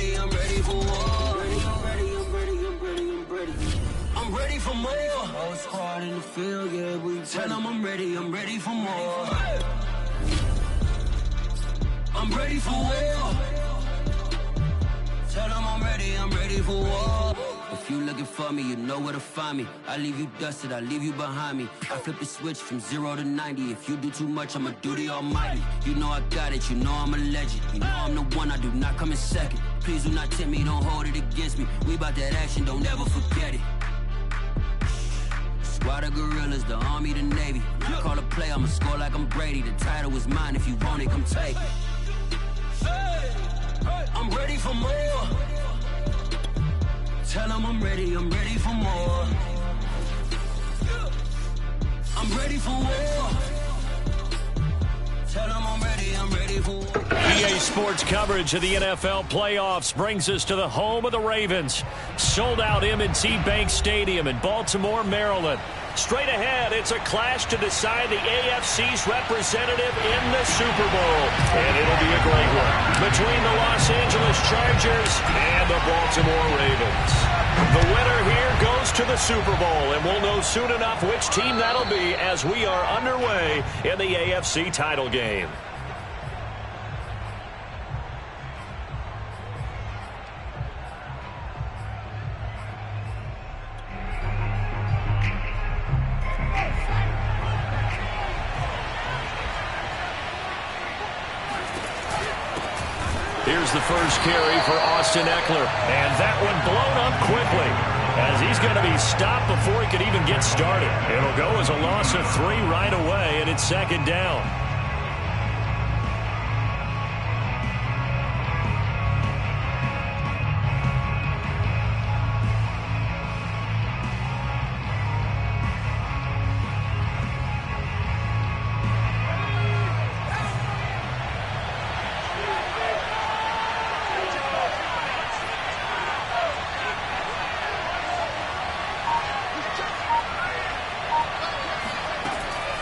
ready, I'm ready for war. I'm ready for more. Whole squad in the field, yeah, we tell them I'm ready for more. I'm ready for war. Tell them I'm ready for war. If you looking for me, you know where to find me. I leave you dusted, I leave you behind me. I flip the switch from 0 to 90. If you do too much, I'ma do the almighty. You know I got it, you know I'm a legend. You know I'm the one, I do not come in second. Please do not tempt me, don't hold it against me. We bout that action, don't ever forget it. Squad of gorillas, the army, the navy. When I call a play, I'ma score like I'm Brady. The title is mine, if you want it, come take it. I'm ready for more. Tell them I'm ready for more. I'm ready for war. Tell them I'm ready for war. EA Sports coverage of the NFL playoffs brings us to the home of the Ravens. Sold out M&T Bank Stadium in Baltimore, Maryland. Straight ahead, it's a clash to decide the AFC's representative in the Super Bowl. And it'll be a great one between the Los Angeles Chargers and the Baltimore Ravens. The winner here goes to the Super Bowl, and we'll know soon enough which team that'll be as we are underway in the AFC title game. Here's the first carry for Austin Eckler. And that one blown up quickly as he's going to be stopped before he could even get started. It'll go as a loss of 3 right away, and it's second down.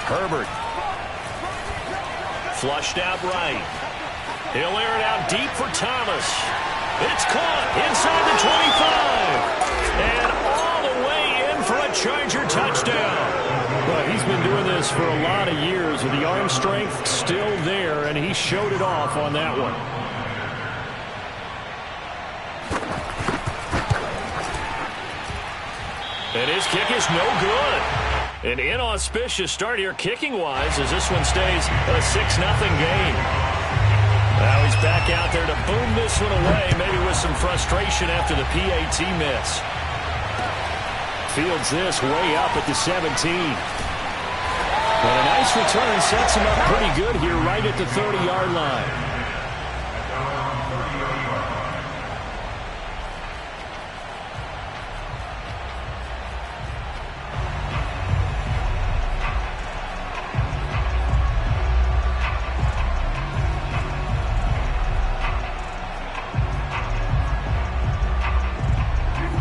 Herbert. Flushed out right. He'll air it out deep for Thomas. It's caught inside the 25. And all the way in for a Charger touchdown. Well, he's been doing this for a lot of years with the arm strength still there, and he showed it off on that one. And his kick is no good. An inauspicious start here kicking-wise as this one stays a 6-0 game. Now he's back out there to boom this one away, maybe with some frustration after the PAT miss. Fields this way up at the 17. But a nice return sets him up pretty good here right at the 30-yard line.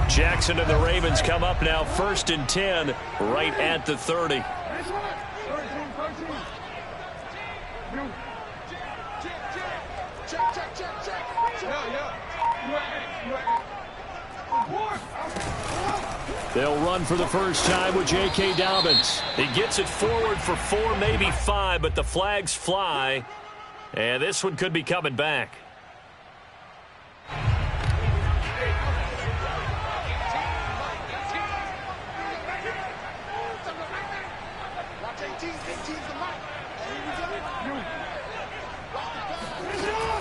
Jackson and the Ravens come up now 1st and 10 right at the 30. They'll run for the first time with J.K. Dobbins. He gets it forward for 4, maybe 5, but the flags fly. And this one could be coming back.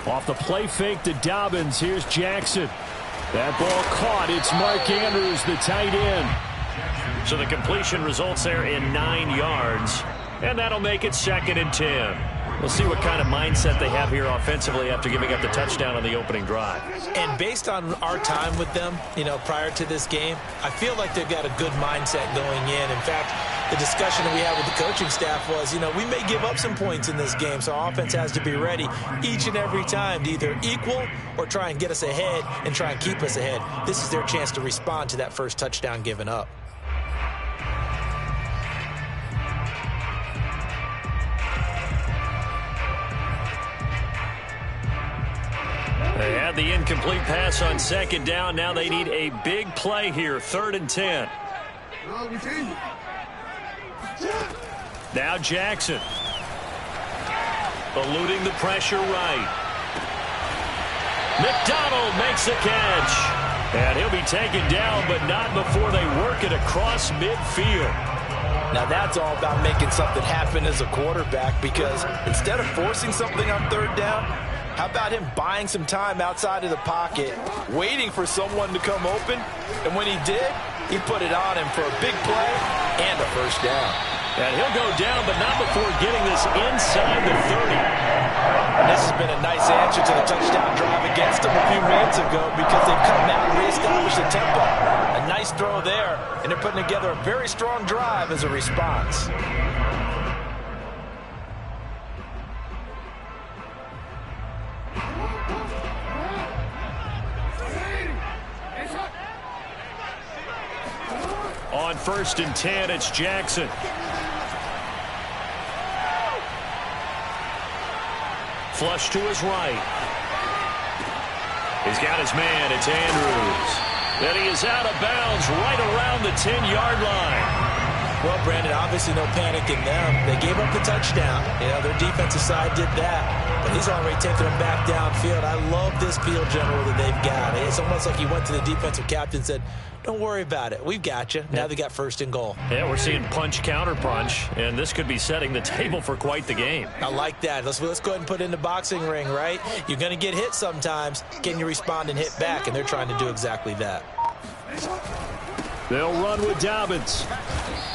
Off the play fake to Dobbins, here's Jackson. That ball caught. It's Mark Andrews, the tight end. So the completion results there in 9 yards. And that'll make it 2nd and 10. We'll see what kind of mindset they have here offensively after giving up the touchdown on the opening drive. And based on our time with them, prior to this game, I feel like they've got a good mindset going in. In fact, the discussion that we had with the coaching staff was, we may give up some points in this game, so our offense has to be ready each and every time to either equal or try and get us ahead and try and keep us ahead. This is their chance to respond to that first touchdown given up. Had the incomplete pass on second down. Now they need a big play here, 3rd and 10. Now Jackson. Eluding the pressure right. McDonald makes the catch. And he'll be taken down, but not before they work it across midfield. Now that's all about making something happen as a quarterback, because instead of forcing something on 3rd down, how about him buying some time outside of the pocket, waiting for someone to come open, and when he did, he put it on him for a big play and a 1st down. And he'll go down, but not before getting this inside the 30. And this has been a nice answer to the touchdown drive against them a few minutes ago, because they've come out and reestablished the tempo. A nice throw there, and they're putting together a very strong drive as a response. On 1st and 10, it's Jackson. Flush to his right. He's got his man. It's Andrews. Then he is out of bounds right around the 10-yard line. Well, Brandon, obviously no panic in them. They gave up the touchdown. Their defensive side did that. But he's already taking them back downfield. I love this field general that they've got. It's almost like he went to the defensive captain and said, don't worry about it. We've got you. Now they got 1st and goal. Yeah, we're seeing punch, counter punch, and this could be setting the table for quite the game. I like that. Let's go ahead and put it in the boxing ring, right? You're going to get hit sometimes. Can you respond and hit back? And they're trying to do exactly that. They'll run with Dobbins.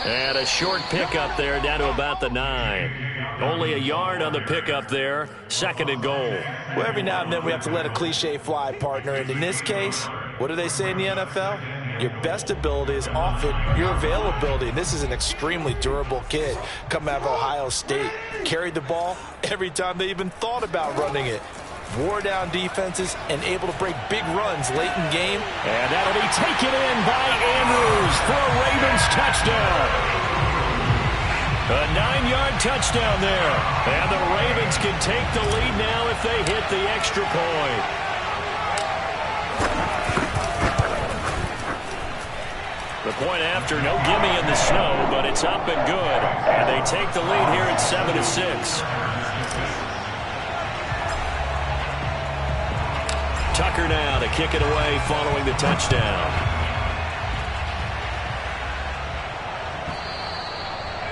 And a short pickup there down to about the 9. Only a yard on the pickup there. 2nd and goal. Well, every now and then we have to let a cliche fly, partner. And in this case, what do they say in the NFL? Your best ability is often your availability. And this is an extremely durable kid coming out of Ohio State. Carried the ball every time they even thought about running it. Wore down defenses and able to break big runs late in game. And that'll be taken in by Andrews for a Ravens touchdown. A 9-yard touchdown there. And the Ravens can take the lead now if they hit the extra point. The point after, no gimme in the snow, but it's up and good. And they take the lead here at 7-6. Tucker now to kick it away following the touchdown.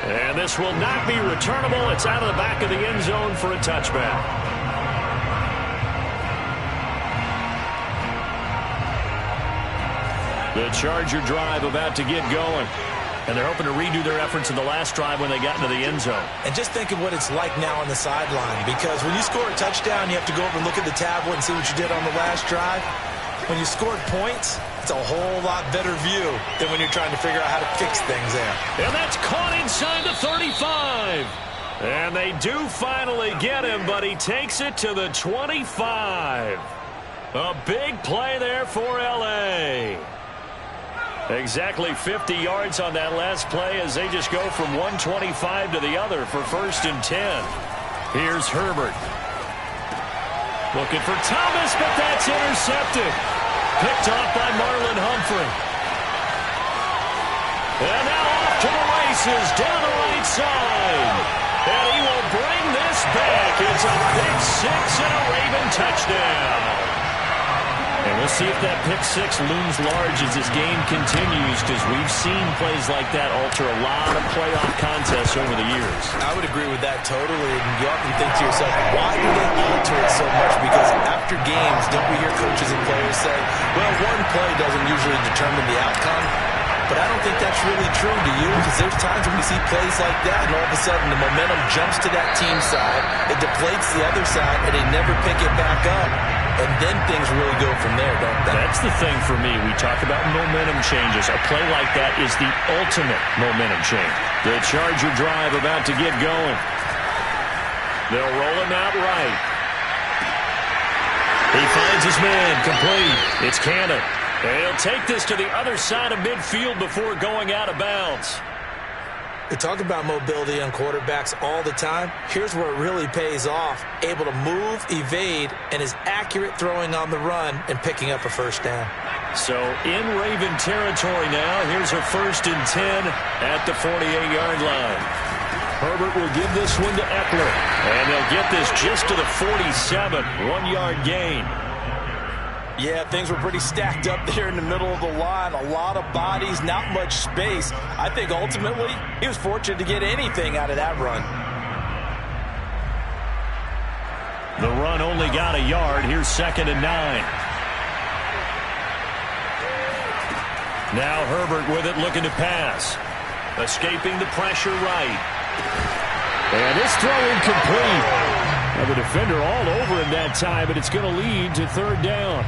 And this will not be returnable. It's out of the back of the end zone for a touchback. The Charger drive about to get going. And they're hoping to redo their efforts in the last drive when they got into the end zone. And just think of what it's like now on the sideline, because when you score a touchdown, you have to go over and look at the tablet and see what you did on the last drive. When you scored points, it's a whole lot better view than when you're trying to figure out how to fix things there. And that's caught inside the 35. And they do finally get him, but he takes it to the 25. A big play there for L.A. Exactly 50 yards on that last play as they just go from 125 to the other for 1st and 10. Here's Herbert. Looking for Thomas, but that's intercepted. Picked off by Marlon Humphrey. And now off to the races down the right side. And he will bring this back. It's a pick 6 and a Raven touchdown. And we'll see if that pick 6 looms large as this game continues, because we've seen plays like that alter a lot of playoff contests over the years. I would agree with that totally. And you often think to yourself, why do they alter it so much? Because after games, don't we hear coaches and players say, well, one play doesn't usually determine the outcome. But I don't think that's really true, do you? Because there's times when we see plays like that, and all of a sudden the momentum jumps to that team side, it deflates the other side, and they never pick it back up. And then things really go from there, don't they? That's the thing for me. We talk about momentum changes. A play like that is the ultimate momentum change. The Charger drive about to get going. They'll roll him out right. He finds his man, complete. It's Cannon. And he'll take this to the other side of midfield before going out of bounds. We talk about mobility on quarterbacks all the time. Here's where it really pays off. Able to move, evade, and is accurate throwing on the run and picking up a first down. So in Raven territory now, here's a 1st and 10 at the 48-yard line. Herbert will give this one to Eckler, and they'll get this just to the 47, 1-yard gain. Yeah, things were pretty stacked up there in the middle of the line. A lot of bodies, not much space. I think ultimately he was fortunate to get anything out of that run. The run only got a yard. Here's 2nd and 9. Now Herbert with it, looking to pass. Escaping the pressure right. And this throw incomplete. Now the defender all over him that time, but it's going to lead to 3rd down.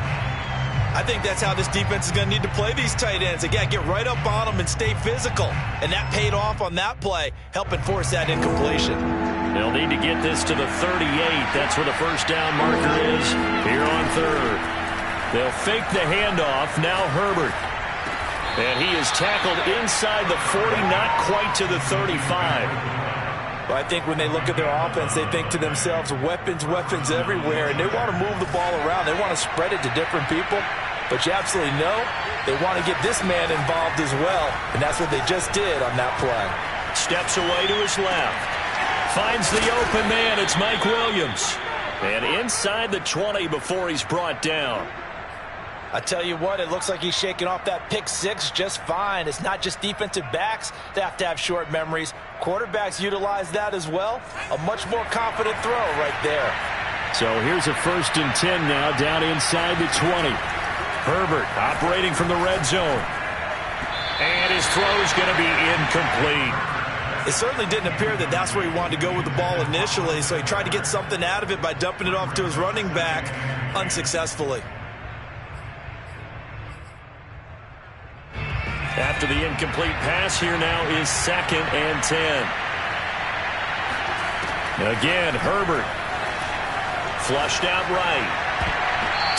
I think that's how this defense is going to need to play these tight ends. Again, get right up on them and stay physical. And that paid off on that play, helping force that incompletion. They'll need to get this to the 38. That's where the first down marker is here on 3rd. They'll fake the handoff. Now Herbert. And he is tackled inside the 40, not quite to the 35. Well, I think when they look at their offense, they think to themselves, weapons everywhere, and they want to move the ball around. They want to spread it to different people, but you absolutely know they want to get this man involved as well, and that's what they just did on that play. Steps away to his left. Finds the open man. It's Mike Williams. And inside the 20 before he's brought down. I tell you what, it looks like he's shaking off that pick six just fine. It's not just defensive backs that have to have short memories. Quarterbacks utilize that as well. A much more confident throw right there. So here's a 1st and 10 now down inside the 20. Herbert operating from the red zone. And his throw is going to be incomplete. It certainly didn't appear that that's where he wanted to go with the ball initially, so he tried to get something out of it by dumping it off to his running back unsuccessfully. After the incomplete pass, here now is 2nd and 10. Again, Herbert. Flushed out right.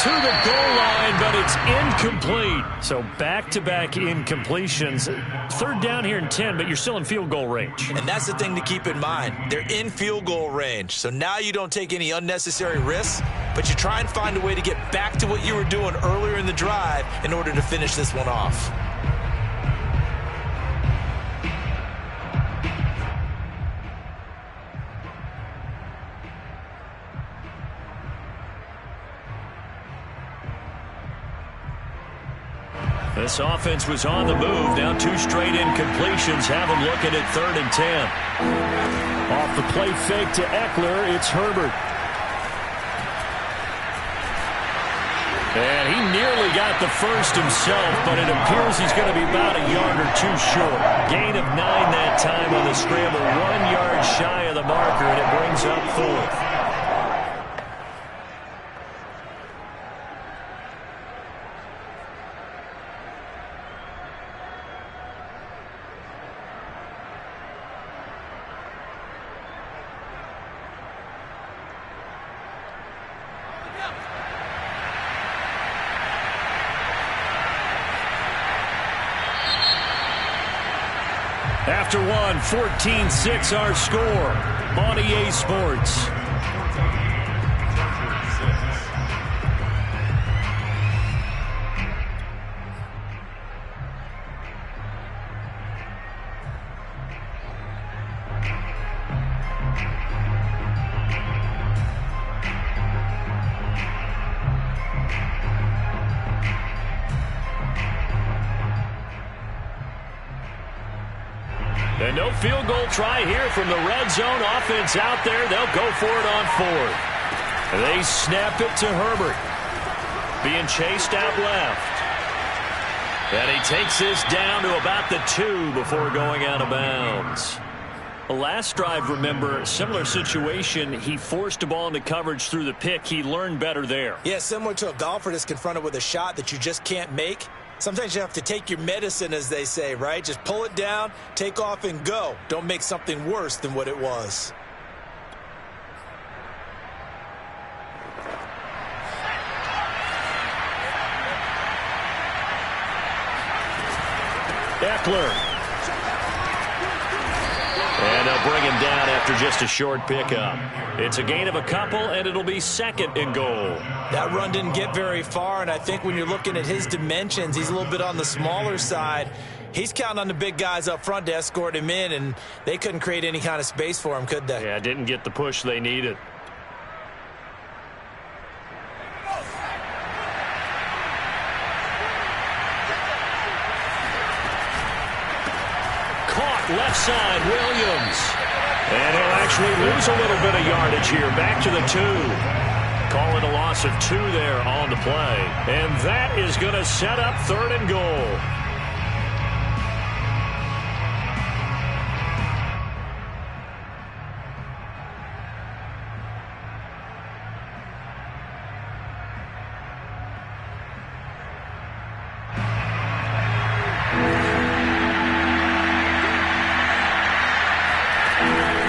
To the goal line, but it's incomplete. So back-to-back incompletions. 3rd down here and 10, but you're still in field goal range. And that's the thing to keep in mind. They're in field goal range. So now you don't take any unnecessary risks, but you try and find a way to get back to what you were doing earlier in the drive in order to finish this one off. This offense was on the move. Now 2 straight incompletions have them looking at 3rd and 10. Off the play fake to Eckler, it's Herbert. And he nearly got the first himself, but it appears he's going to be about a yard or 2 short. Gain of 9 that time on the scramble. 1 yard shy of the marker, and it brings up 4th. After one, 14-6 our score on EA Sports. And no field goal try here from the red zone. Offense out there. They'll go for it on 4th. They snap it to Herbert. Being chased out left. And he takes this down to about the 2 before going out of bounds. The last drive, remember, similar situation. He forced a ball into coverage through the pick. He learned better there. Yeah, similar to a golfer that's confronted with a shot that you just can't make. Sometimes you have to take your medicine, as they say, right? Just pull it down, take off, and go. Don't make something worse than what it was. Eckler. And they'll bring him down after just a short pickup. It's a gain of a couple, and it'll be 2nd and goal. That run didn't get very far, and I think when you're looking at his dimensions, he's a little bit on the smaller side. He's counting on the big guys up front to escort him in, and they couldn't create any kind of space for him, could they? Yeah, didn't get the push they needed. Caught left side, Williams. And he'll actually lose a little bit of yardage here. Back to the 2. Call it a loss of 2 there on the play. And that is going to set up 3rd and goal.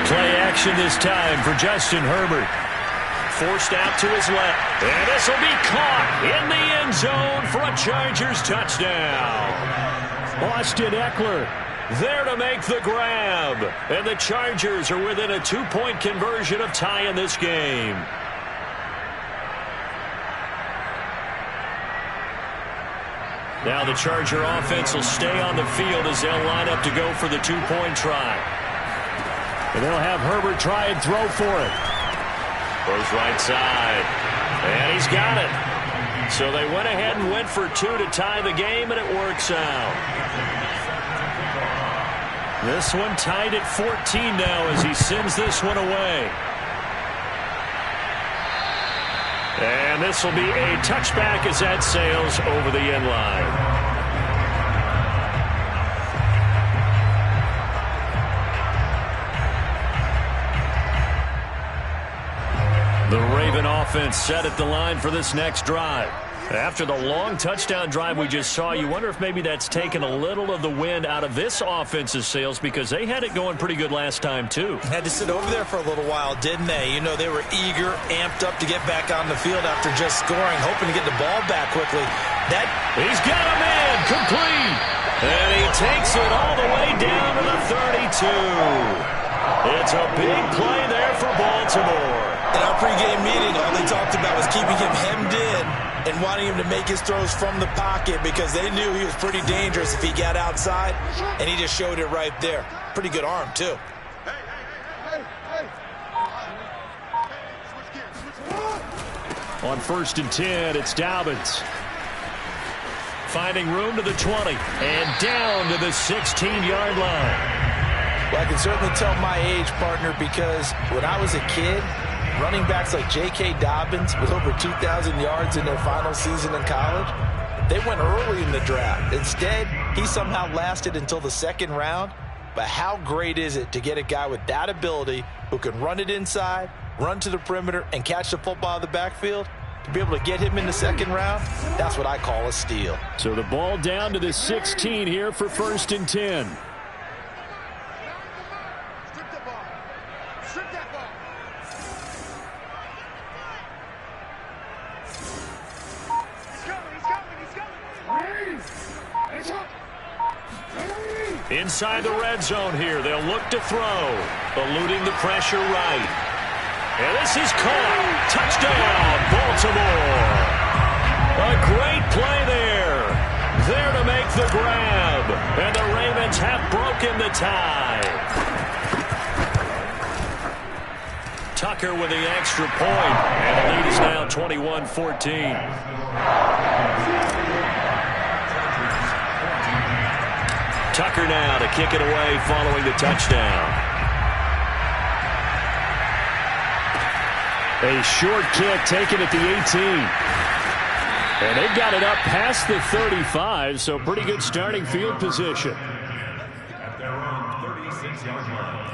Play action this time for Justin Herbert. Forced out to his left. And this will be caught in the end zone for a Chargers touchdown. Austin Eckler there to make the grab. And the Chargers are within a 2-point conversion of tying this game. Now the Charger offense will stay on the field as they'll line up to go for the 2-point try. And they'll have Herbert try and throw for it. Goes right side. And he's got it. So they went ahead and went for 2 to tie the game, and it works out. This one tied at 14 now as he sends this one away. And this will be a touchback as that sails over the end line. The Raven offense set at the line for this next drive. After the long touchdown drive we just saw, you wonder if maybe that's taken a little of the wind out of this offense's sails because they had it going pretty good last time, too. Had to sit over there for a little while, didn't they? You know, they were eager, amped up to get back on the field after just scoring, hoping to get the ball back quickly. He's got a man, complete. And he takes it all the way down to the 32. It's a big play there for Baltimore. In our pregame meeting, all they talked about was keeping him hemmed in and wanting him to make his throws from the pocket because they knew he was pretty dangerous if he got outside, and he just showed it right there. Pretty good arm, too. On 1st and 10, it's Dobbins. Finding room to the 20 and down to the 16-yard line. Well, I can certainly tell my age, partner, because when I was a kid, running backs like J.K. Dobbins with over 2,000 yards in their final season in college, they went early in the draft. Instead, he somehow lasted until the 2nd round. But how great is it to get a guy with that ability who can run it inside, run to the perimeter, and catch the football out of the backfield? To be able to get him in the 2nd round, that's what I call a steal. So the ball down to the 16 here for 1st and 10. Inside the red zone here. They'll look to throw. Eluding the pressure right. And this is caught. Touchdown, Baltimore. A great play there. There to make the grab. And the Ravens have broken the tie. Tucker with the extra point. And the lead is now 21-14. Tucker now to kick it away following the touchdown. A short kick taken at the 18. And they've got it up past the 35, so pretty good starting field position. At their own 36-yard line.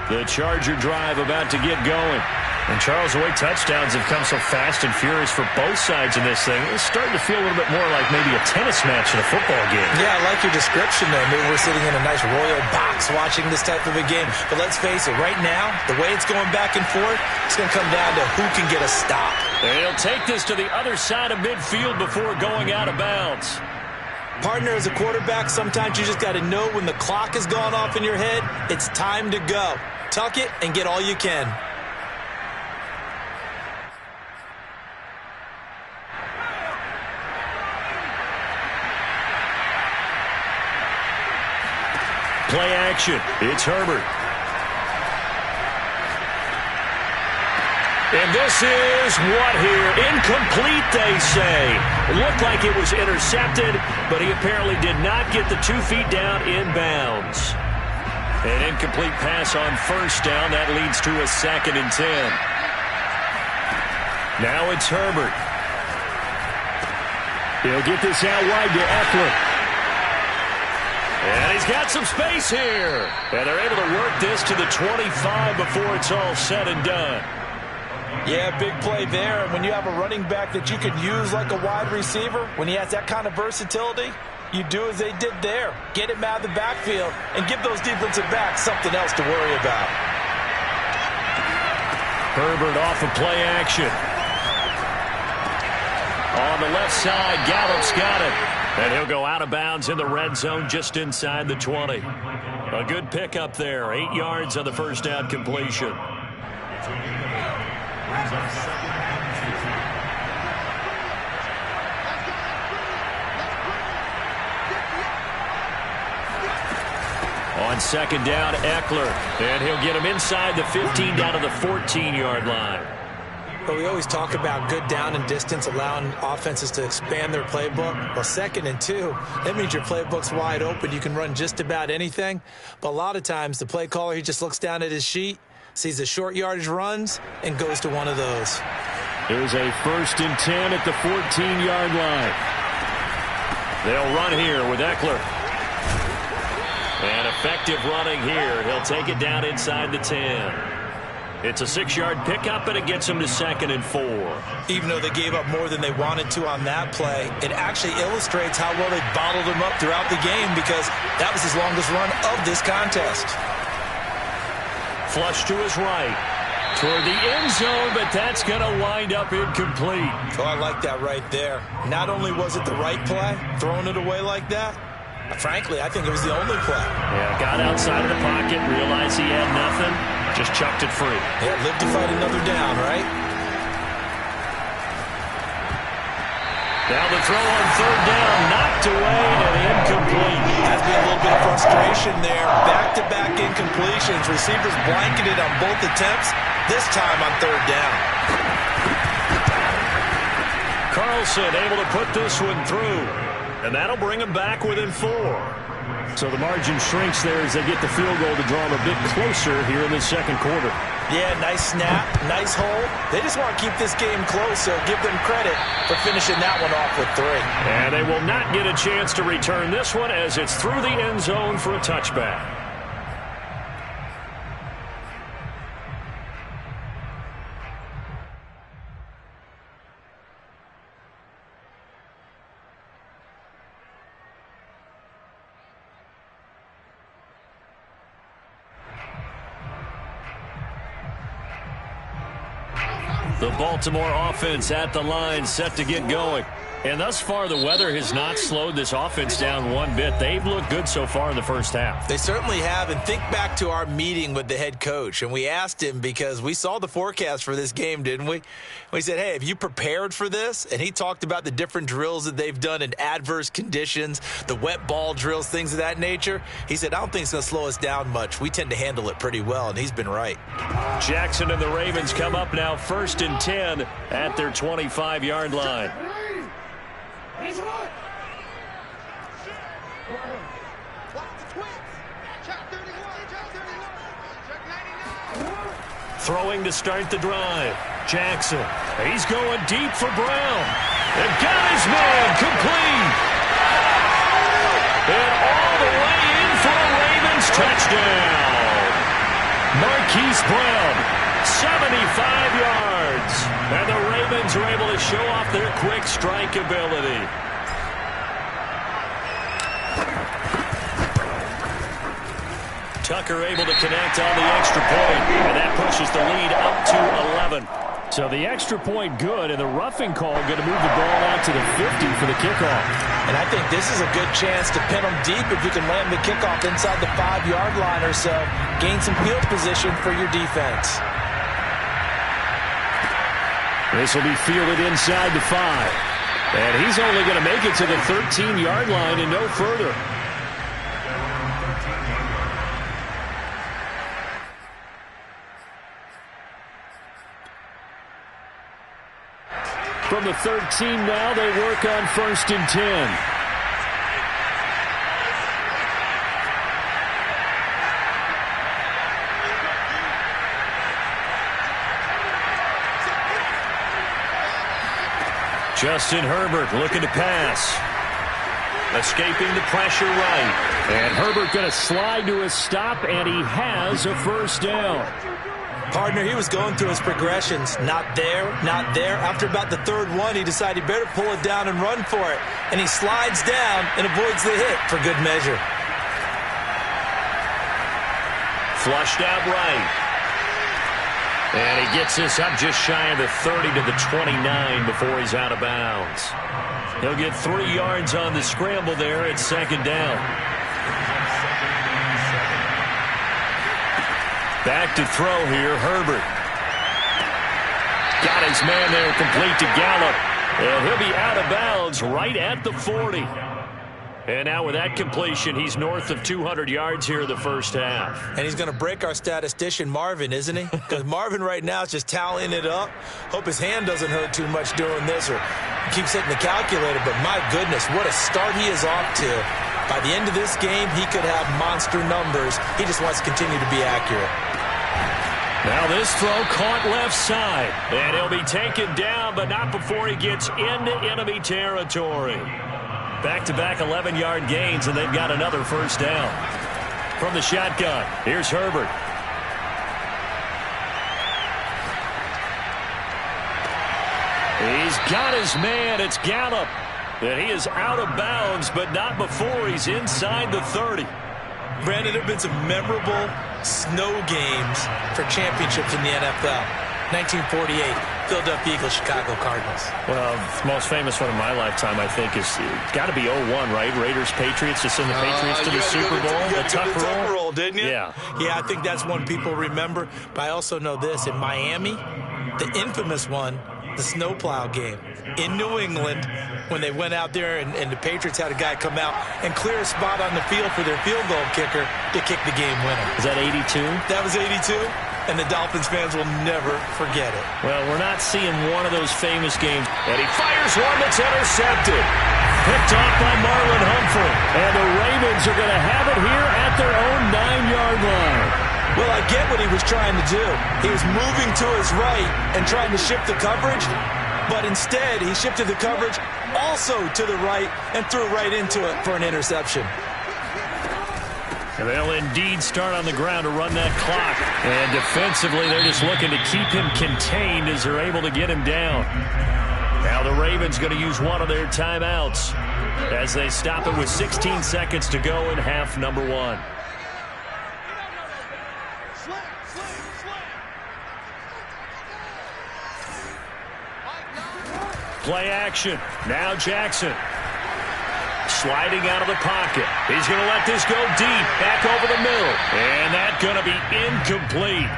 The Charger drive about to get going. And, Charles, the way touchdowns have come so fast and furious for both sides in this thing, it's starting to feel a little bit more like maybe a tennis match in a football game. Yeah, I like your description there. Maybe we're sitting in a nice royal box watching this type of a game. But let's face it, right now, the way it's going back and forth, it's going to come down to who can get a stop. And he'll take this to the other side of midfield before going out of bounds. Partner, as a quarterback, sometimes you just got to know when the clock has gone off in your head, it's time to go. Tuck it and get all you can. Play action. It's Herbert. And this is what here? Incomplete, they say. It looked like it was intercepted, but he apparently did not get the 2 feet down in bounds. An incomplete pass on first down. That leads to a 2nd and 10. Now it's Herbert. He'll get this out wide to Eckler. And he's got some space here. And they're able to work this to the 25 before it's all said and done. Yeah, big play there. And when you have a running back that you can use like a wide receiver, when he has that kind of versatility, you do as they did there. Get him out of the backfield and give those defensive backs something else to worry about. Herbert off of play action. On the left side, Gallup's got it. And he'll go out of bounds in the red zone just inside the 20. A good pickup there. 8 yards on the first down completion. On second down, Eckler. And he'll get him inside the 15 down to the 14-yard line. But we always talk about good down and distance, allowing offenses to expand their playbook. Well, 2nd and 2, that means your playbook's wide open. You can run just about anything. But a lot of times, the play caller, he just looks down at his sheet, sees the short yardage runs, and goes to one of those. Here's a 1st and 10 at the 14-yard line. They'll run here with Eckler. And effective running here. He'll take it down inside the 10. It's a 6-yard pickup, and it gets them to 2nd and 4. Even though they gave up more than they wanted to on that play, it actually illustrates how well they bottled him up throughout the game, because that was his longest run of this contest. Flush to his right. Toward the end zone, but that's going to wind up incomplete. Oh, I like that right there. Not only was it the right play, throwing it away like that, frankly, I think it was the only play. Yeah, got outside of the pocket, realized he had nothing, just chucked it free. Yeah, live to fight another down, right? Now the throw on 3rd down, knocked away and incomplete. Has been a little bit of frustration there. Back-to-back incompletions. Receivers blanketed on both attempts, this time on 3rd down. Carlson able to put this one through. And that'll bring them back within 4. So the margin shrinks there as they get the field goal to draw them a bit closer here in the 2nd quarter. Yeah, nice snap, nice hole. They just want to keep this game close, so give them credit for finishing that one off with 3. And they will not get a chance to return this one as it's through the end zone for a touchback. The Baltimore offense at the line, set to get going. And thus far, the weather has not slowed this offense down one bit. They've looked good so far in the first half. They certainly have. And think back to our meeting with the head coach. And we asked him, because we saw the forecast for this game, didn't we? We said, hey, have you prepared for this? And he talked about the different drills that they've done in adverse conditions, the wet ball drills, things of that nature. He said, I don't think it's going to slow us down much. We tend to handle it pretty well, and he's been right. Jackson and the Ravens come up now 1st and 10 at their 25-yard line. Throwing to start the drive. Jackson. He's going deep for Brown. And got his man complete. And all the way in for a Ravens touchdown. Marquise Brown, 75 yards. And the Ravens are able to show off their quick strike ability. Tucker able to connect on the extra point, and that pushes the lead up to 11. So the extra point good, and the roughing call going to move the ball out to the 50 for the kickoff. And I think this is a good chance to pin them deep if you can land the kickoff inside the 5-yard line or so. Gain some field position for your defense. This will be fielded inside the 5. And he's only going to make it to the 13-yard line and no further. From the 13 now, they work on 1st and 10. Justin Herbert looking to pass. Escaping the pressure right. And Herbert going to slide to a stop, and he has a first down. Partner, he was going through his progressions. Not there, not there. After about the 3rd one, he decided he better pull it down and run for it. And he slides down and avoids the hit for good measure. Flushed out right. And he gets this up just shy of the 30 to the 29 before he's out of bounds. He'll get 3 yards on the scramble there at 2nd down. Back to throw here, Herbert. Got his man there, complete to Gallup. And he'll be out of bounds right at the 40. And now with that completion, he's north of 200 yards here in the first half. And he's going to break our statistician, Marvin, isn't he? Because Marvin right now is just tallying it up. Hope his hand doesn't hurt too much doing this or keeps hitting the calculator. But my goodness, what a start he is off to. By the end of this game, he could have monster numbers. He just wants to continue to be accurate. Now this throw caught left side. And he'll be taken down, but not before he gets into enemy territory. Back-to-back 11-yard gains, and they've got another first down. From the shotgun, here's Herbert. He's got his man. It's Gallup. And he is out of bounds, but not before he's inside the 30. Brandon, there have been some memorable snow games for championships in the NFL. 1948, Philadelphia Eagles, Chicago Cardinals. Well, the most famous one in my lifetime, I think, is got to be 01, right? Raiders-Patriots to send the Patriots to the Super Bowl. The Tuck roll, didn't you? Yeah. Yeah, I think that's one people remember. But I also know this. In Miami, the infamous one, the snowplow game. In New England, when they went out there and the Patriots had a guy come out and clear a spot on the field for their field goal kicker to kick the game winner. Is that 82? That was 82. And the Dolphins fans will never forget it. Well, we're not seeing one of those famous games. And he fires one that's intercepted. Picked off by Marlon Humphrey. And the Ravens are going to have it here at their own 9-yard line. Well, I get what he was trying to do. He was moving to his right and trying to shift the coverage. But instead, he shifted the coverage also to the right and threw right into it for an interception. And they'll indeed start on the ground to run that clock. And defensively, they're just looking to keep him contained as they're able to get him down. Now the Ravens going to use one of their timeouts as they stop it with 16 seconds to go in half number 1. Play action. Now Jackson. Sliding out of the pocket. He's going to let this go deep. Back over the middle. And that's going to be incomplete.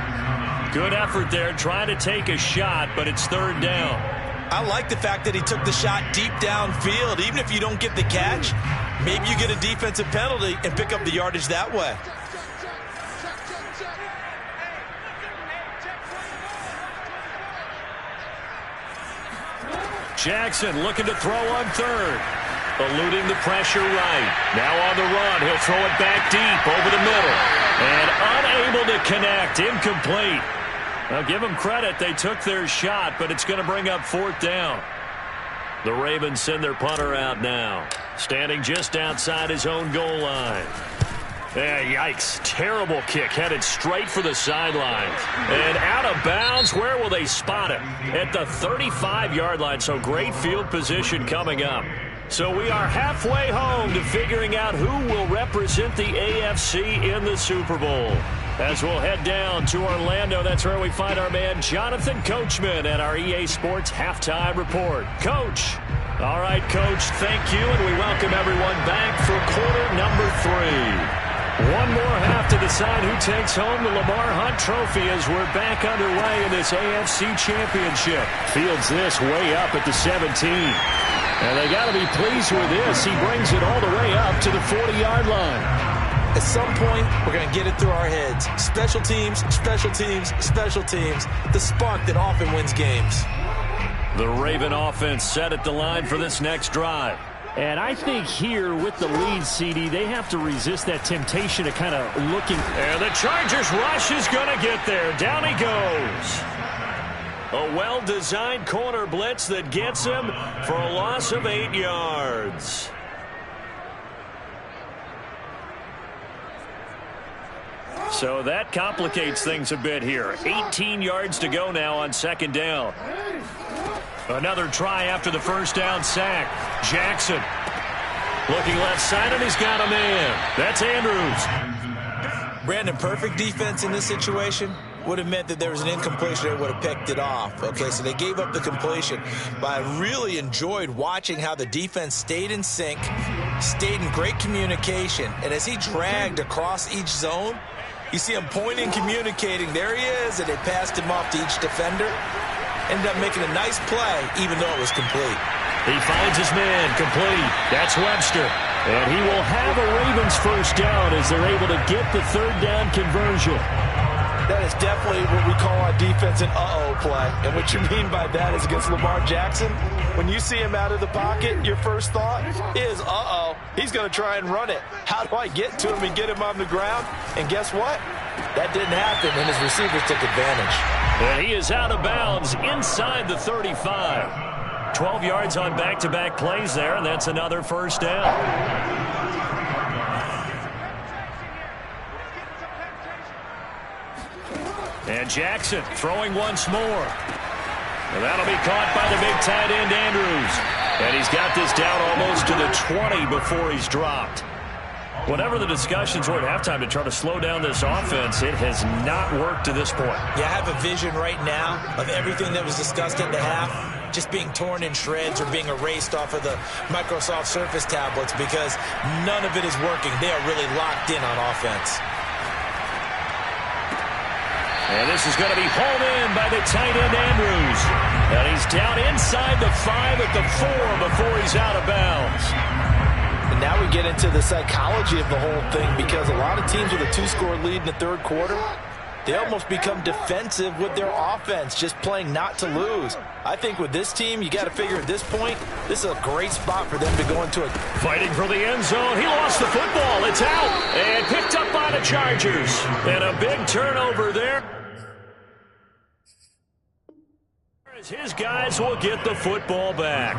Good effort there trying to take a shot, but it's 3rd down. I like the fact that he took the shot deep downfield. Even if you don't get the catch, maybe you get a defensive penalty and pick up the yardage that way. Jackson looking to throw on 3rd. Eluding the pressure right. Now on the run. He'll throw it back deep over the middle. And unable to connect. Incomplete. Now give them credit. They took their shot, but it's going to bring up 4th down. The Ravens send their punter out now. Standing just outside his own goal line. Yikes. Terrible kick. Headed straight for the sidelines. And out of bounds. Where will they spot him? At the 35-yard line. So great field position coming up. So we are halfway home to figuring out who will represent the AFC in the Super Bowl. As we'll head down to Orlando, that's where we find our man Jonathan Coachman at our EA Sports Halftime Report. Coach. All right, Coach, thank you, and we welcome everyone back for quarter number 3. One more half to decide who takes home the Lamar Hunt Trophy as we're back underway in this AFC Championship. Fields this way up at the 17. And they got to be pleased with this. He brings it all the way up to the 40-yard line. At some point, we're going to get it through our heads. Special teams, special teams, special teams. The spark that often wins games. The Raven offense set at the line for this next drive. And I think here with the lead, CD, they have to resist that temptation of kind of looking. And the Chargers rush is going to get there. Down he goes. A well-designed corner blitz that gets him for a loss of 8 yards. So that complicates things a bit here. 18 yards to go now on second down. Another try after the first down sack. Jackson looking left side, and he's got a man. That's Andrews. Brandon, perfect defense in this situation would have meant that there was an incompletion that would have picked it off. Okay, so they gave up the completion. But I really enjoyed watching how the defense stayed in sync, stayed in great communication. And as he dragged across each zone, you see him pointing, communicating. There he is, and they passed him off to each defender. Ended up making a nice play, even though it was complete. He finds his man complete. That's Webster. And he will have a Ravens first down as they're able to get the third down conversion. That is definitely what we call our defense an uh-oh play. And what you mean by that is against Lamar Jackson, when you see him out of the pocket, your first thought is, uh-oh, he's going to try and run it. How do I get to him and get him on the ground? And guess what? That didn't happen, and his receivers took advantage. And he is out of bounds inside the 35. 12 yards on back-to-back plays there, and that's another first down. And Jackson throwing once more. And that'll be caught by the big tight end, Andrews. And he's got this down almost to the 20 before he's dropped. Whatever the discussions were at halftime to try to slow down this offense, it has not worked to this point. Yeah, I have a vision right now of everything that was discussed at the half just being torn in shreds or being erased off of the Microsoft Surface tablets because none of it is working. They are really locked in on offense. And this is going to be hauled in by the tight end, Andrews. And he's down inside the 5 at the 4 before he's out of bounds. And now we get into the psychology of the whole thing because a lot of teams with a 2-score lead in the third quarter, they almost become defensive with their offense, just playing not to lose. I think with this team, you got to figure at this point, this is a great spot for them to go into it. Fighting for the end zone. He lost the football. It's out. And picked up by the Chargers. And a big turnover there. His guys will get the football back.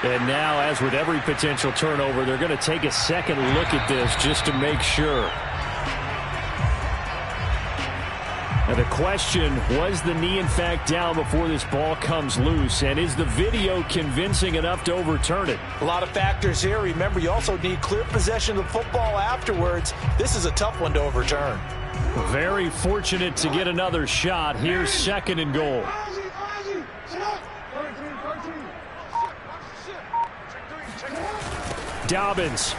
And now, as with every potential turnover, they're going to take a second look at this just to make sure. Now the question, was the knee in fact down before this ball comes loose? And is the video convincing enough to overturn it? A lot of factors here. Remember, you also need clear possession of the football afterwards. This is a tough one to overturn. Very fortunate to get another shot. Here's second and goal. Dobbins.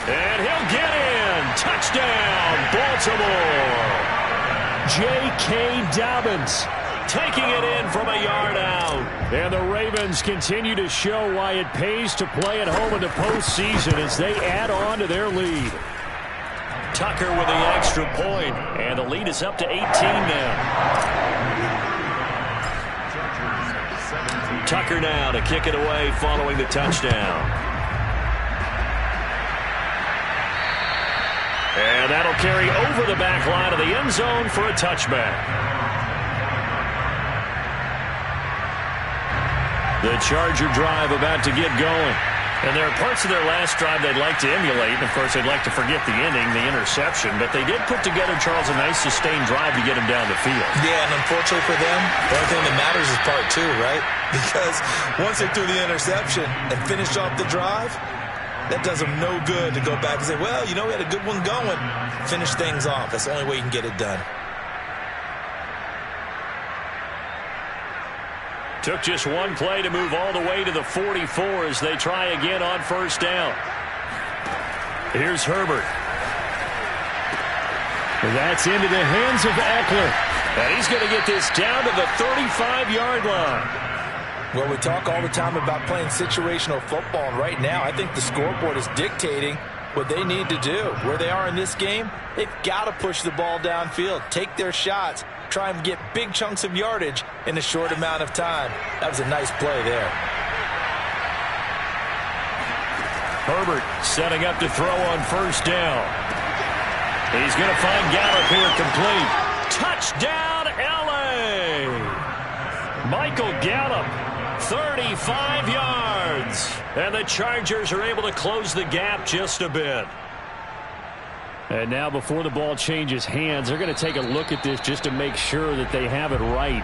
And he'll get in. Touchdown, Baltimore. J.K. Dobbins taking it in from a yard out. And the Ravens continue to show why it pays to play at home in the postseason as they add on to their lead. Tucker with the extra point, and the lead is up to 18 now. Tucker now to kick it away following the touchdown. And that'll carry over the back line of the end zone for a touchback. The Charger drive about to get going. And there are parts of their last drive they'd like to emulate. And, of course, they'd like to forget the inning, the interception. But they did put together, Charles, a nice sustained drive to get him down the field. Yeah, and unfortunately for them, the only thing that matters is part two, right? Because once they threw the interception and finished off the drive, that does them no good to go back and say, well, you know, we had a good one going. Finish things off. That's the only way you can get it done. Took just one play to move all the way to the 44 as they try again on first down. Here's Herbert. That's into the hands of Eckler. And he's going to get this down to the 35-yard line. Well, we talk all the time about playing situational football, and right now I think the scoreboard is dictating what they need to do. Where they are in this game, they've got to push the ball downfield, take their shots, try and get big chunks of yardage in a short amount of time. That was a nice play there. Herbert setting up to throw on first down. He's going to find Gallup here complete. Touchdown, L.A. Michael Gallup, 35 yards. And the Chargers are able to close the gap just a bit. And now before the ball changes hands, they're going to take a look at this just to make sure that they have it right.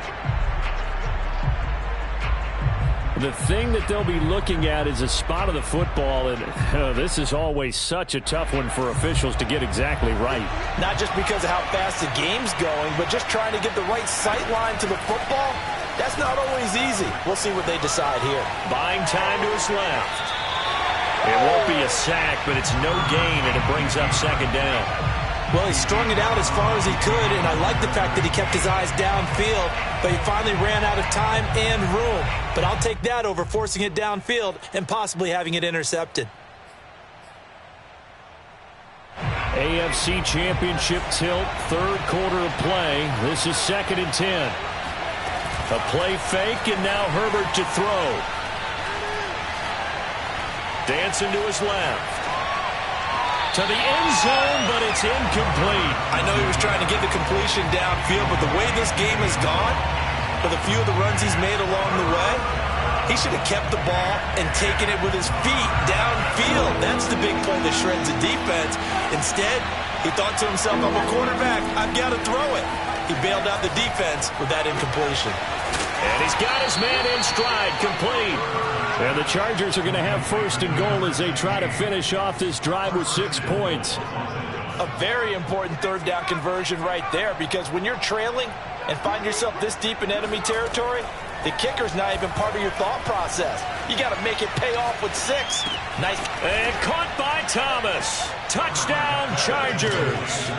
The thing that they'll be looking at is a spot of the football, and this is always such a tough one for officials to get exactly right. Not just because of how fast the game's going, but just trying to get the right sight line to the football. That's not always easy. We'll see what they decide here. Buying time to his left. It won't be a sack, but it's no gain, and it brings up second down. Well, he strung it out as far as he could, and I like the fact that he kept his eyes downfield, but he finally ran out of time and room. But I'll take that over forcing it downfield and possibly having it intercepted. AFC Championship tilt, third quarter of play. This is 2nd and 10. A play fake, and now Herbert to throw. Dancing to his left. To the end zone, but it's incomplete. I know he was trying to get the completion downfield, but the way this game has gone, with a few of the runs he's made along the way, he should have kept the ball and taken it with his feet downfield. That's the big play that shreds the defense. Instead, he thought to himself, I'm a quarterback, I've got to throw it. He bailed out the defense with that incompletion. And he's got his man in stride, complete. And the Chargers are going to have first and goal as they try to finish off this drive with 6 points. A very important third down conversion right there, because when you're trailing and find yourself this deep in enemy territory, the kicker's not even part of your thought process. You got to make it pay off with 6. Nice. And caught by Thomas. Touchdown, Chargers.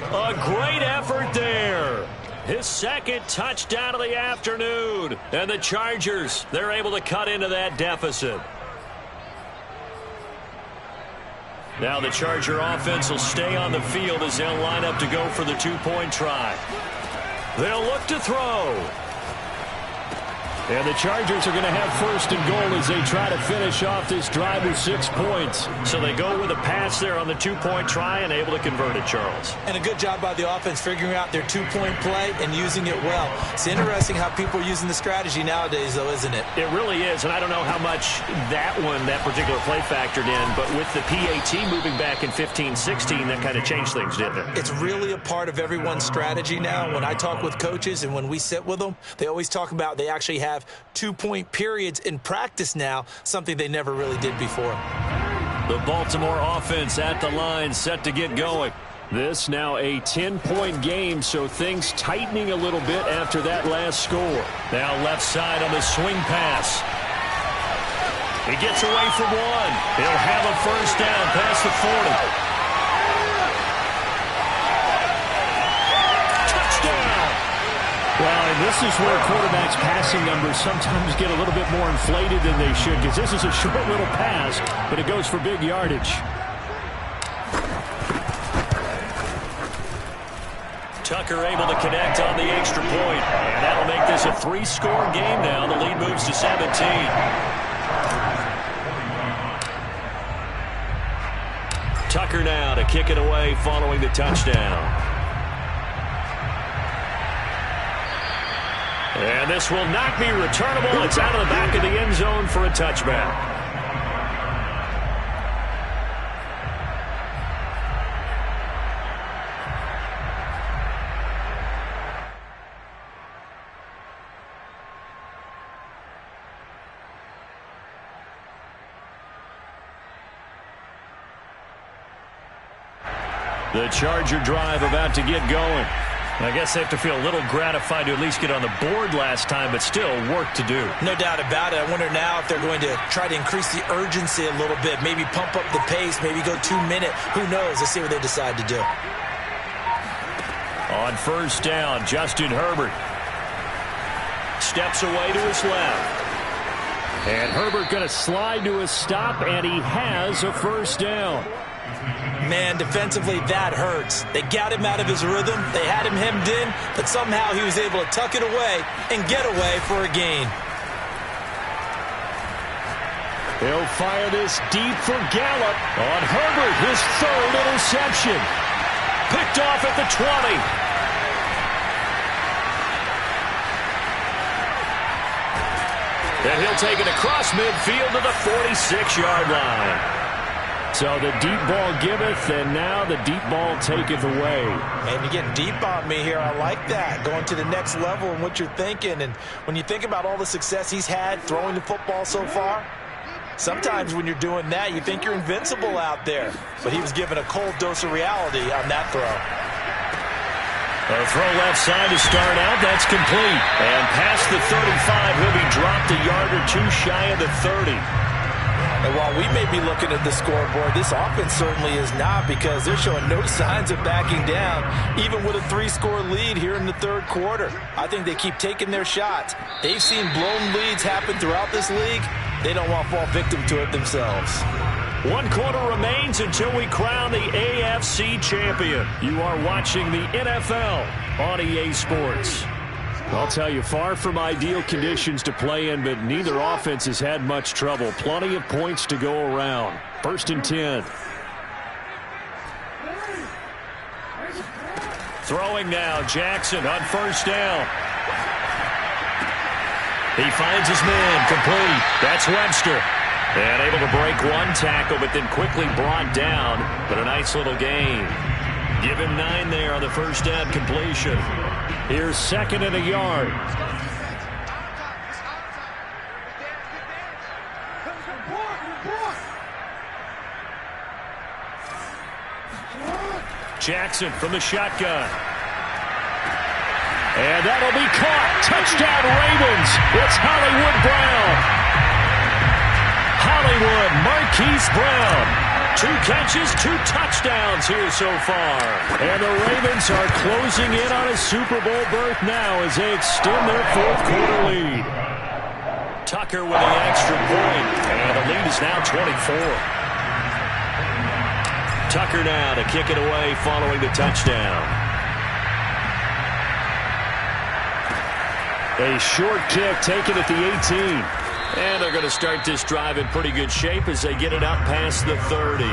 A great effort there. His second touchdown of the afternoon. And the Chargers, they're able to cut into that deficit. Now the Charger offense will stay on the field as they'll line up to go for the two-point try. They'll look to throw. And the Chargers are going to have first and goal as they try to finish off this drive with 6 points. So they go with a pass there on the two-point try and able to convert it, Charles. And a good job by the offense figuring out their two-point play and using it well. It's interesting how people are using the strategy nowadays, though, isn't it? It really is, and I don't know how much that particular play factored in, but with the PAT moving back in 15-16, that kind of changed things, didn't it? It's really a part of everyone's strategy now. When I talk with coaches and when we sit with them, they always talk about they actually have two-point periods in practice now, something they never really did before. The Baltimore offense at the line, set to get going. This now a 10-point game, so things tightening a little bit after that last score. Now left side on the swing pass. He gets away from one. He'll have a first down past the 40. Well, and this is where quarterbacks' passing numbers sometimes get a little bit more inflated than they should, because this is a short little pass, but it goes for big yardage. Tucker able to connect on the extra point, and that'll make this a 3-score game now. The lead moves to 17. Tucker now to kick it away following the touchdown. And this will not be returnable. It's out of the back of the end zone for a touchback. The Charger drive about to get going. I guess they have to feel a little gratified to at least get on the board last time, but still work to do. No doubt about it. I wonder now if they're going to try to increase the urgency a little bit, maybe pump up the pace, maybe go 2 minute. Who knows? Let's see what they decide to do. On first down, Justin Herbert steps away to his left. And Herbert going to slide to a stop, and he has a first down. Man, defensively, that hurts. They got him out of his rhythm. They had him hemmed in, but somehow he was able to tuck it away and get away for a gain. He'll fire this deep for Gallup. On Herbert, his third interception. Picked off at the 20. And he'll take it across midfield to the 46-yard line. So the deep ball giveth, and now the deep ball taketh away. And you're getting deep on me here. I like that. Going to the next level and what you're thinking. And when you think about all the success he's had throwing the football so far, sometimes when you're doing that, you think you're invincible out there. But he was given a cold dose of reality on that throw. A throw left side to start out. That's complete. And past the 35, he'll be dropped a yard or two shy of the 30. And while we may be looking at the scoreboard, this offense certainly is not, because they're showing no signs of backing down, even with a 3-score lead here in the third quarter. I think they keep taking their shots. They've seen blown leads happen throughout this league. They don't want to fall victim to it themselves. 1 quarter remains until we crown the AFC champion. You are watching the NFL on EA Sports. I'll tell you, far from ideal conditions to play in, but neither offense has had much trouble. Plenty of points to go around. 1st and 10. Throwing now, Jackson on first down. He finds his man, complete. That's Webster. And able to break one tackle, but then quickly brought down. But a nice little gain. Give him 9 there on the first down completion. Here's 2nd and a yard. Jackson from the shotgun. And that'll be caught. Touchdown Ravens. It's Hollywood Brown. Hollywood Marquise Brown. 2 catches, 2 touchdowns here so far. And the Ravens are closing in on a Super Bowl berth now as they extend their 4th quarter lead. Tucker with the extra point, and the lead is now 24. Tucker now to kick it away following the touchdown. A short kick taken at the 18. And they're going to start this drive in pretty good shape as they get it up past the 30.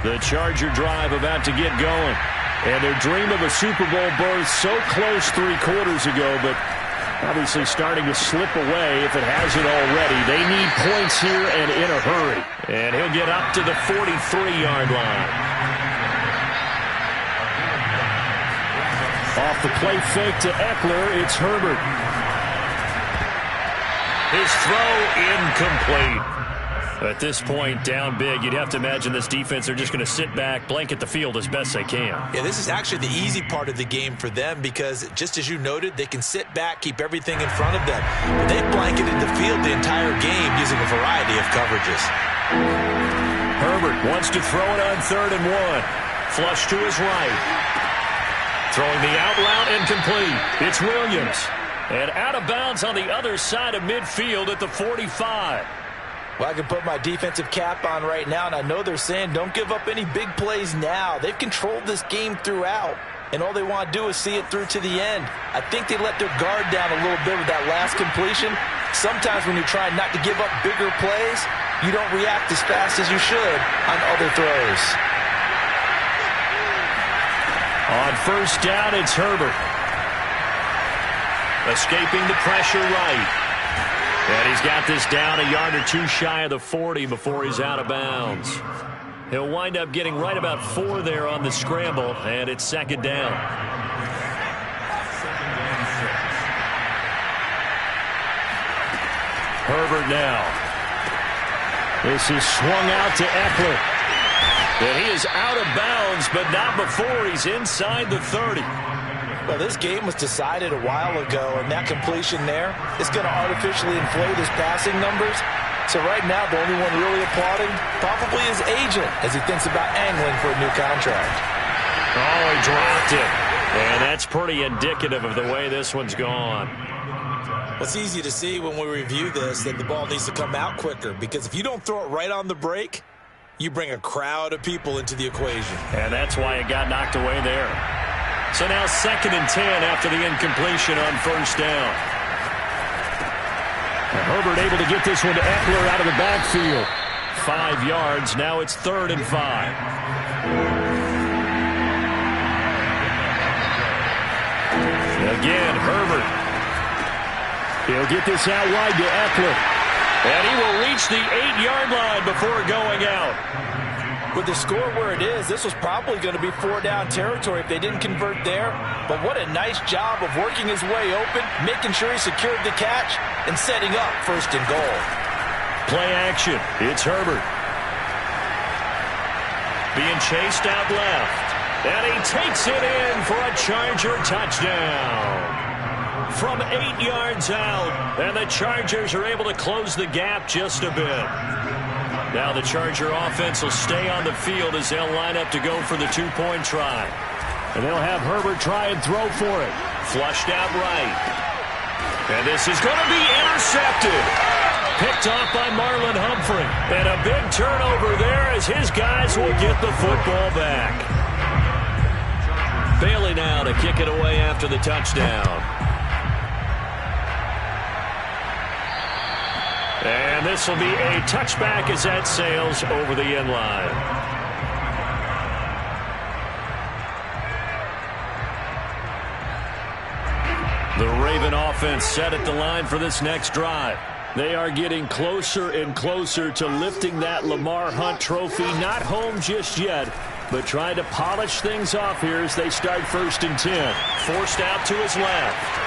The Charger drive about to get going. And their dream of a Super Bowl berth so close 3 quarters ago, but obviously starting to slip away if it hasn't already. They need points here and in a hurry. And he'll get up to the 43-yard line. Off the play fake to Eckler, it's Herbert. His throw incomplete. At this point, down big, you'd have to imagine this defense, they're just going to sit back, blanket the field as best they can. Yeah, this is actually the easy part of the game for them because, just as you noted, they can sit back, keep everything in front of them. But they've blanketed the field the entire game using a variety of coverages. Herbert wants to throw it on 3rd and 1. Flush to his right. Throwing the out route incomplete. It's Williams. And out of bounds on the other side of midfield at the 45. Well, I can put my defensive cap on right now, and I know they're saying don't give up any big plays now. They've controlled this game throughout, and all they want to do is see it through to the end. I think they let their guard down a little bit with that last completion. Sometimes when you're trying not to give up bigger plays, you don't react as fast as you should on other throws. On first down, it's Herbert. Escaping the pressure right. And he's got this down a yard or 2 shy of the 40 before he's out of bounds. He'll wind up getting right about 4 there on the scramble, and it's 2nd down. Herbert now. This is swung out to Eckler. And he is out of bounds, but not before he's inside the 30. Well, this game was decided a while ago, and that completion there is going to artificially inflate his passing numbers. So right now, the only one really applauding probably his agent as he thinks about angling for a new contract. Oh, he dropped it. And that's pretty indicative of the way this one's gone. It's easy to see when we review this that the ball needs to come out quicker, because if you don't throw it right on the break, you bring a crowd of people into the equation. And that's why it got knocked away there. So now 2nd and 10 after the incompletion on first down. And Herbert able to get this one to Eckler out of the backfield. 5 yards. Now it's 3rd and 5. Again, Herbert. He'll get this out wide to Eckler. And he will reach the 8-yard line before going out. With the score where it is, this was probably going to be 4-down territory if they didn't convert there. But what a nice job of working his way open, making sure he secured the catch, and setting up 1st and goal. Play action. It's Herbert. Being chased out left. And he takes it in for a Charger touchdown. From 8 yards out. And the Chargers are able to close the gap just a bit. Now the Charger offense will stay on the field as they'll line up to go for the 2-point try. And they'll have Herbert try and throw for it. Flushed out right. And this is going to be intercepted. Picked off by Marlon Humphrey. And a big turnover there as his guys will get the football back. Bailey now to kick it away after the touchdown. And this will be a touchback as that sails over the end line. The Raven offense set at the line for this next drive. They are getting closer and closer to lifting that Lamar Hunt trophy. Not home just yet, but trying to polish things off here as they start 1st and 10. Forced out to his left.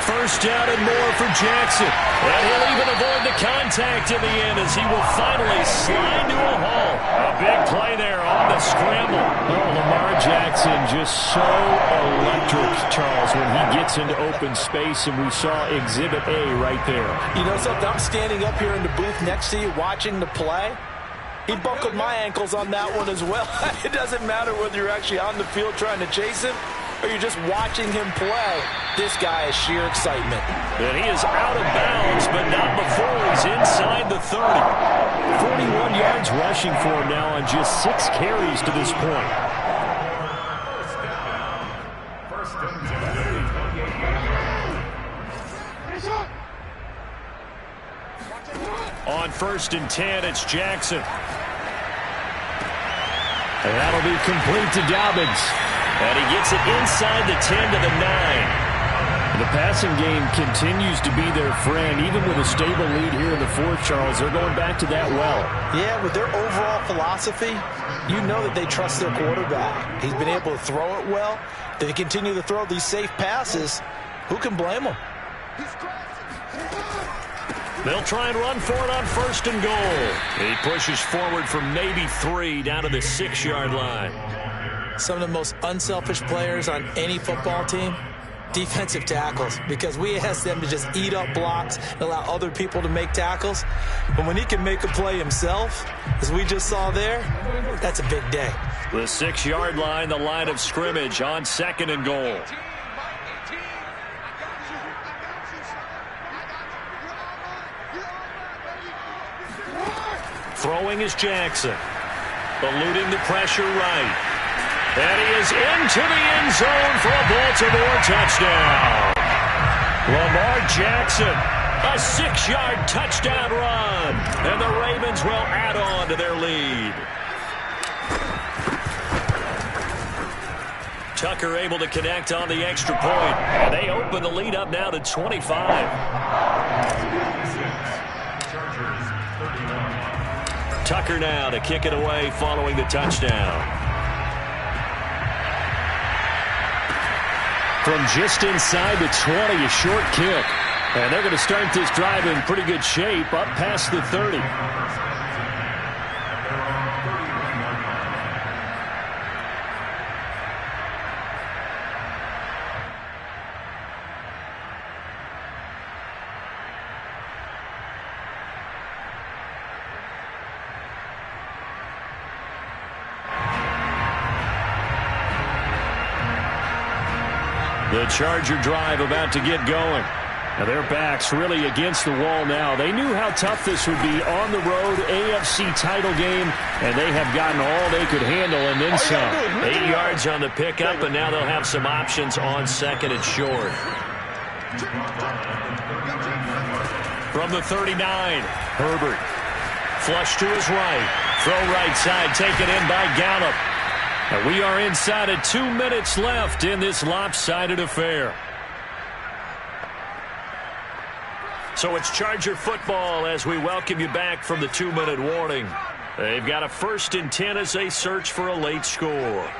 1st down and more for Jackson. And he'll even avoid the contact in the end as he will finally slide to a halt. A big play there on the scramble. Oh, Lamar Jackson just so electric, Charles, when he gets into open space, and we saw Exhibit A right there. You know something? I'm standing up here in the booth next to you watching the play. He buckled my ankles on that one as well. It doesn't matter whether you're actually on the field trying to chase him or you're just watching him play. This guy is sheer excitement. And he is out of bounds, but not before he's inside the 30. 41 yards rushing for him now on just 6 carries to this point. On 1st and 10, it's Jackson. And that'll be complete to Dobbins. And he gets it inside the 10 to the 9. The passing game continues to be their friend. Even with a stable lead here in the 4th, Charles, they're going back to that well. Yeah, with their overall philosophy, you know that they trust their quarterback. He's been able to throw it well. They continue to throw these safe passes. Who can blame them? They'll try and run for it on 1st and goal. He pushes forward for maybe 3 down to the 6-yard line. Some of the most unselfish players on any football team, defensive tackles, because we ask them to just eat up blocks and allow other people to make tackles. But when he can make a play himself, as we just saw there, that's a big day. The 6-yard line, the line of scrimmage on 2nd and goal. Throwing is Jackson. Eluding the pressure right. And he is into the end zone for a Baltimore touchdown. Lamar Jackson, a 6-yard touchdown run. And the Ravens will add on to their lead. Tucker able to connect on the extra point. And they open the lead up now to 25. Tucker now to kick it away following the touchdown. From just inside the 20, a short kick. And they're going to start this drive in pretty good shape, up past the 30. The Charger drive about to get going. Now their backs really against the wall now. They knew how tough this would be on the road, AFC title game, and they have gotten all they could handle and then some. 8 yards on the pickup, and now they'll have some options on second and short. From the 39, Herbert. Flush to his right. Throw right side, taken in by Gallup. And we are inside of 2 minutes left in this lopsided affair. So it's Charger football as we welcome you back from the 2-minute warning. They've got a 1st and 10 as they search for a late score.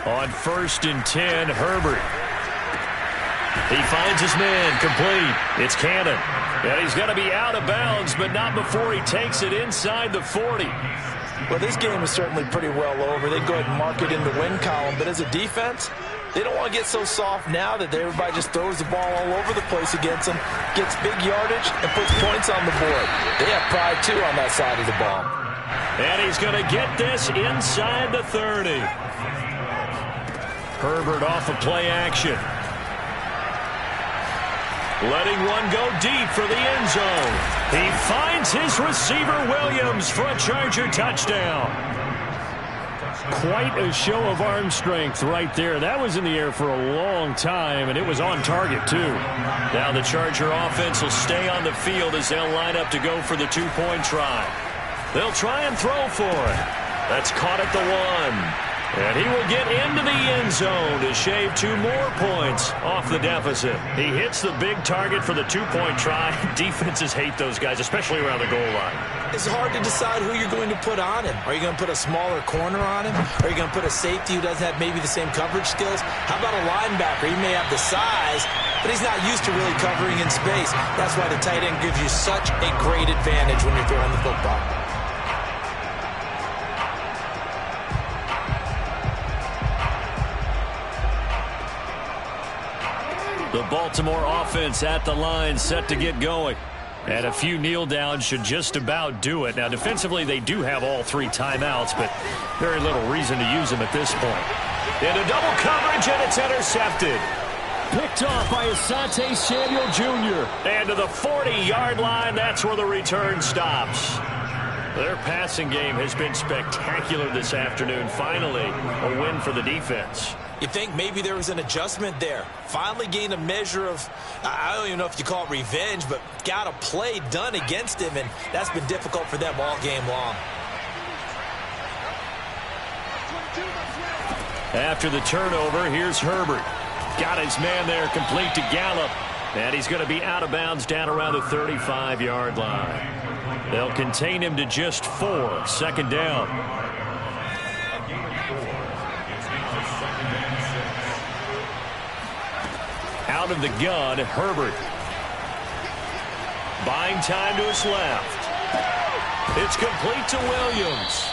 On 1st and 10, Herbert. He finds his man, complete. It's Cannon. And he's going to be out of bounds, but not before he takes it inside the 40. Well, this game is certainly pretty well over. They go ahead and mark it in the win column. But as a defense, they don't want to get so soft now that everybody just throws the ball all over the place against them, gets big yardage, and puts points on the board. They have pride, too, on that side of the ball. And he's going to get this inside the 30. Herbert off of play action. Letting one go deep for the end zone. He finds his receiver, Williams, for a Charger touchdown. Quite a show of arm strength right there. That was in the air for a long time, and it was on target, too. Now the Charger offense will stay on the field as they'll line up to go for the 2-point try. They'll try and throw for it. That's caught at the 1. And he will get into the end zone to shave 2 more points off the deficit. He hits the big target for the 2-point try. Defenses hate those guys, especially around the goal line. It's hard to decide who you're going to put on him. Are you going to put a smaller corner on him? Are you going to put a safety who doesn't have maybe the same coverage skills? How about a linebacker? He may have the size, but he's not used to really covering in space. That's why the tight end gives you such a great advantage when you're throwing the football. The Baltimore offense at the line, set to get going. And a few kneel downs should just about do it. Now, defensively, they do have all 3 timeouts, but very little reason to use them at this point. Into double coverage, and it's intercepted. Picked off by Asante Samuel Jr. And to the 40-yard line, that's where the return stops. Their passing game has been spectacular this afternoon. Finally, a win for the defense. You think maybe there was an adjustment there. Finally gained a measure of, I don't even know if you call it revenge, but got a play done against him, and that's been difficult for them all game long. After the turnover, here's Herbert. Got his man there, complete to Gallup. And he's going to be out of bounds down around the 35-yard line. They'll contain him to just 4, 2nd down. Out of the gun, Herbert. Buying time to his left. It's complete to Williams.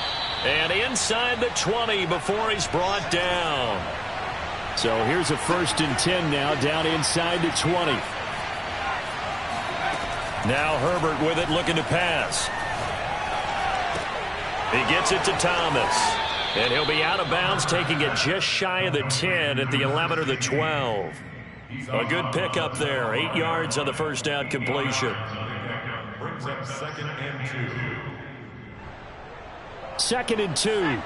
And inside the 20 before he's brought down. So here's a 1st and 10 now, down inside the 20. Now Herbert with it, looking to pass. He gets it to Thomas. And he'll be out of bounds, taking it just shy of the 10 at the 11 or the 12. A good pickup there. 8 yards on the 1st down completion. Brings up 2nd and 2. 2nd and 2.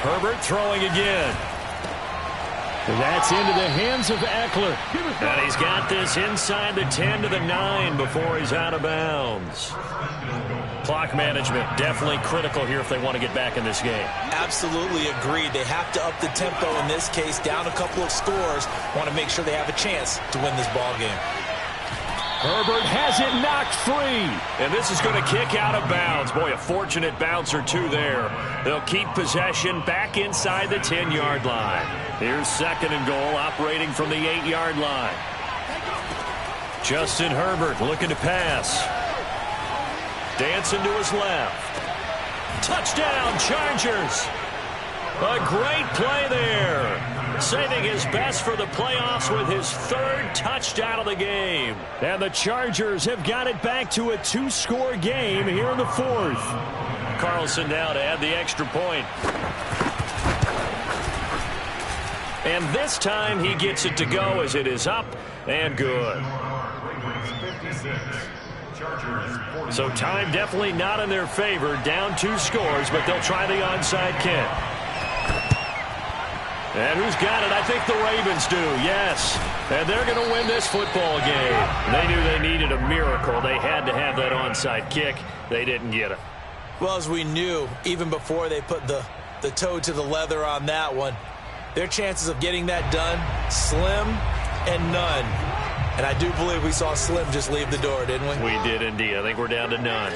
Herbert throwing again. That's into the hands of Eckler. And he's got this inside the 10 to the 9 before he's out of bounds. Clock management definitely critical here if they want to get back in this game. Absolutely agreed. They have to up the tempo in this case, down a couple of scores. Want to make sure they have a chance to win this ball game. Herbert has it knocked free. And this is going to kick out of bounds. Boy, a fortunate bounce or two there. They'll keep possession back inside the 10-yard line. Here's 2nd and goal, operating from the 8-yard line. Justin Herbert looking to pass. Dancing to his left. Touchdown, Chargers. A great play there. Saving his best for the playoffs with his 3rd touchdown of the game. And the Chargers have got it back to a 2-score game here in the 4th. Carlson now to add the extra point. And this time he gets it to go as it is up and good. So time definitely not in their favor. Down 2 scores, but they'll try the onside kick. And who's got it? I think the Ravens do, yes. And they're going to win this football game. They knew they needed a miracle. They had to have that onside kick. They didn't get it. Well, as we knew, even before they put the toe to the leather on that one, their chances of getting that done, slim and none. And I do believe we saw Slim just leave the door, didn't we? We did indeed. I think we're down to none.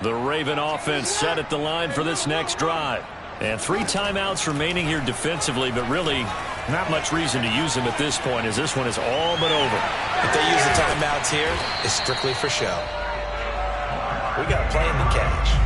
The Raven offense set at the line for this next drive. And 3 timeouts remaining here defensively, but really not much reason to use them at this point, as this one is all but over. If they use the timeouts here, it's strictly for show. We got a plane to catch.